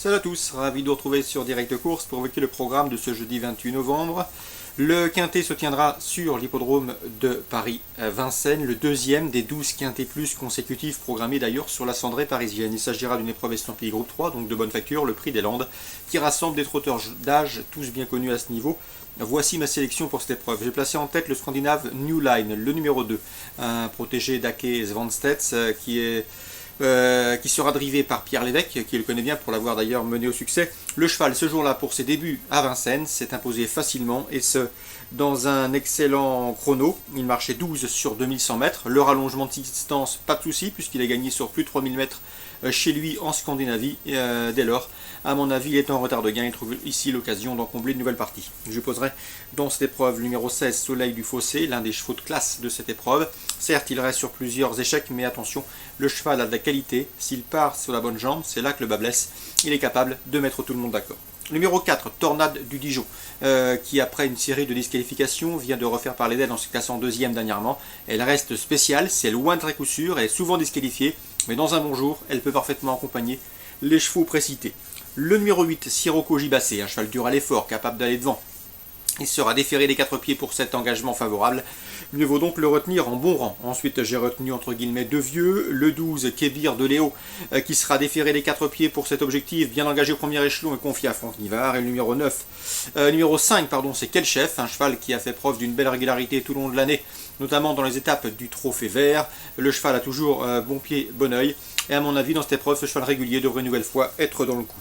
Salut à tous, ravi de vous retrouver sur Direct Course pour évoquer le programme de ce jeudi 28 novembre. Le quintet se tiendra sur l'hippodrome de Paris-Vincennes, le deuxième des 12 quintets plus consécutifs programmés d'ailleurs sur la cendrée parisienne. Il s'agira d'une épreuve estampillée groupe 3, donc de bonne facture, le prix des Landes, qui rassemble des trotteurs d'âge, tous bien connus à ce niveau. Voici ma sélection pour cette épreuve. J'ai placé en tête le Scandinave New Line, le numéro 2, un protégé d'Ake Svanstedt qui sera drivé par Pierre Lévesque, qui le connaît bien pour l'avoir d'ailleurs mené au succès. Le cheval, ce jour-là, pour ses débuts à Vincennes, s'est imposé facilement, et ce, dans un excellent chrono. Il marchait 12 sur 2100 mètres. Le rallongement de distance, pas de souci, puisqu'il a gagné sur plus de 3000 mètres chez lui en Scandinavie. Dès lors, à mon avis, il est en retard de gain. Il trouve ici l'occasion d'en combler une nouvelle partie. Je poserai dans cette épreuve le numéro 16, Soleil du Fossé, l'un des chevaux de classe de cette épreuve. Certes, il reste sur plusieurs échecs, mais attention, le cheval a de la qualité. S'il part sur la bonne jambe, c'est là que le bas blesse. Il est capable de mettre tout le monde d'accord. Numéro 4, Tornade du Dijon, qui après une série de disqualifications vient de refaire parler d'elle en se classant deuxième dernièrement. Elle reste spéciale, c'est loin de très coup sûr, elle est souvent disqualifiée, mais dans un bon jour, elle peut parfaitement accompagner les chevaux précités. Le numéro 8, Sirocco Gibassé, un cheval dur à l'effort, capable d'aller devant. Il sera déféré des 4 pieds pour cet engagement favorable. Mieux vaut donc le retenir en bon rang. Ensuite, j'ai retenu entre guillemets deux vieux. Le 12, Kébir de Léo, qui sera déféré des 4 pieds pour cet objectif, bien engagé au premier échelon et confié à Franck Nivard. Et le numéro 5, c'est Quel Chef, un cheval qui a fait preuve d'une belle régularité tout au long de l'année, notamment dans les étapes du Trophée Vert. Le cheval a toujours bon pied, bon oeil. Et à mon avis, dans cette épreuve, ce cheval régulier devrait une nouvelle fois être dans le coup.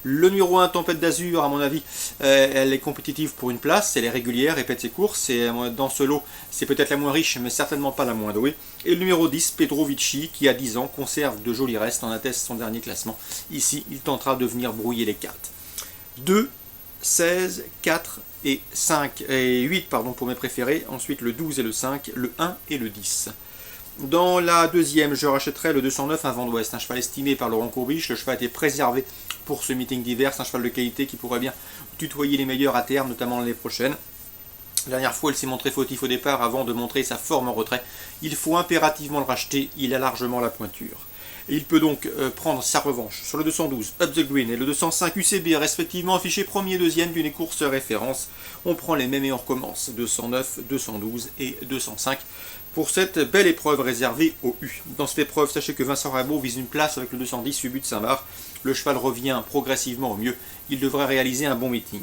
Le numéro 1, Tempête d'Azur, à mon avis, elle est compétitive pour une place, elle est régulière, répète ses courses, et dans ce lot, c'est peut-être la moins riche, mais certainement pas la moins douée. Et le numéro 10, Pedro Vici, qui a 10 ans, conserve de jolis restes, en atteste son dernier classement. Ici, il tentera de venir brouiller les cartes. 2, 16, 4 et 5 et 8 pour mes préférés, ensuite le 12 et le 5, le 1 et le 10. Dans la deuxième, je rachèterai le 209, un vent d'ouest, un cheval estimé par Laurent Courbiche. Le cheval a été préservé pour ce meeting d'hiver, c'est un cheval de qualité qui pourrait bien tutoyer les meilleurs à terme, notamment l'année prochaine. La dernière fois, il s'est montré fautif au départ avant de montrer sa forme en retrait. Il faut impérativement le racheter, il a largement la pointure. Et il peut donc prendre sa revanche sur le 212 Up the Green et le 205 UCB, respectivement affichés premier et deuxième d'une course référence. On prend les mêmes et on recommence, 209, 212 et 205. Pour cette belle épreuve réservée au U. Dans cette épreuve, sachez que Vincent Rabault vise une place avec le 210 Ubu de Saint-Marc. Le cheval revient progressivement au mieux. Il devrait réaliser un bon meeting.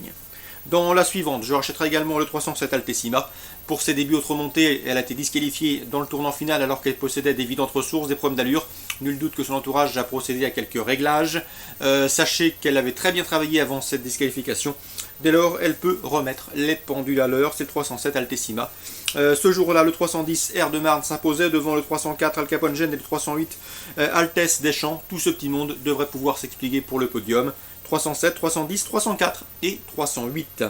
Dans la suivante, je rachèterai également le 307 Altessima. Pour ses débuts autre montée, elle a été disqualifiée dans le tournant final alors qu'elle possédait d'évidentes ressources, des problèmes d'allure. Nul doute que son entourage a procédé à quelques réglages. Sachez qu'elle avait très bien travaillé avant cette disqualification. Dès lors, elle peut remettre les pendules à l'heure. C'est le 307 Altessima. Ce jour-là, le 310 Air de Marne s'imposait devant le 304 Al Capongène et le 308 Altesse Deschamps. Tout ce petit monde devrait pouvoir s'expliquer pour le podium. 307, 310, 304 et 308.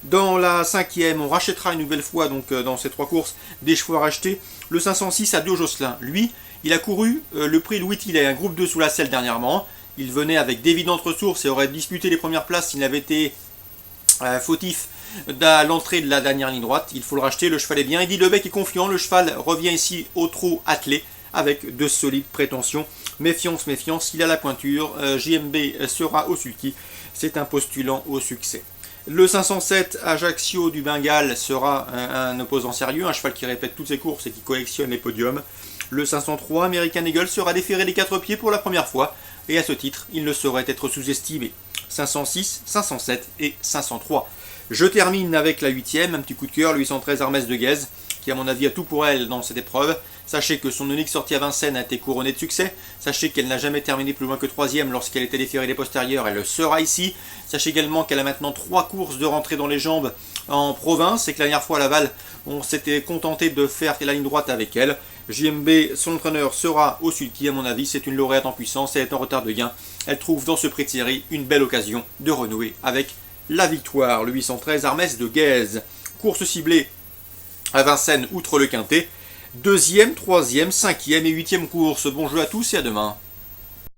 Dans la cinquième, on rachètera une nouvelle fois donc dans ces trois courses des chevaux à racheter. Le 506 à Dio Josselin. Lui, il a couru le prix Louis Tillet, un groupe 2 sous la selle dernièrement. Il venait avec d'évidentes ressources et aurait disputé les premières places s'il n'avait été fautif à l'entrée de la dernière ligne droite. Il faut le racheter, le cheval est bien. Eddy Lebec est confiant, le cheval revient ici au trot attelé avec de solides prétentions. Méfiance, méfiance, il a la pointure. JMB sera au sulky. C'est un postulant au succès. Le 507 Ajaccio du Bengale sera un opposant sérieux, un cheval qui répète toutes ses courses et qui collectionne les podiums. Le 503 American Eagle sera déféré des 4 pieds pour la première fois et à ce titre, il ne saurait être sous-estimé. 506, 507 et 503. Je termine avec la 8ème, un petit coup de cœur, le 813 Armès de Guèze, qui à mon avis a tout pour elle dans cette épreuve. Sachez que son unique sortie à Vincennes a été couronnée de succès. Sachez qu'elle n'a jamais terminé plus loin que 3ème lorsqu'elle était déférée des postérieurs. Elle le sera ici. Sachez également qu'elle a maintenant 3 courses de rentrée dans les jambes en province et que la dernière fois à Laval, on s'était contenté de faire la ligne droite avec elle. JMB, son entraîneur, sera au sulky. À mon avis, c'est une lauréate en puissance et elle est en retard de gain. Elle trouve dans ce prix de série une belle occasion de renouer avec la victoire. Le 813 Armès de Guèze. Course ciblée à Vincennes outre le quintet. 2e, 3e, 5e et 8e course. Bon jeu à tous et à demain.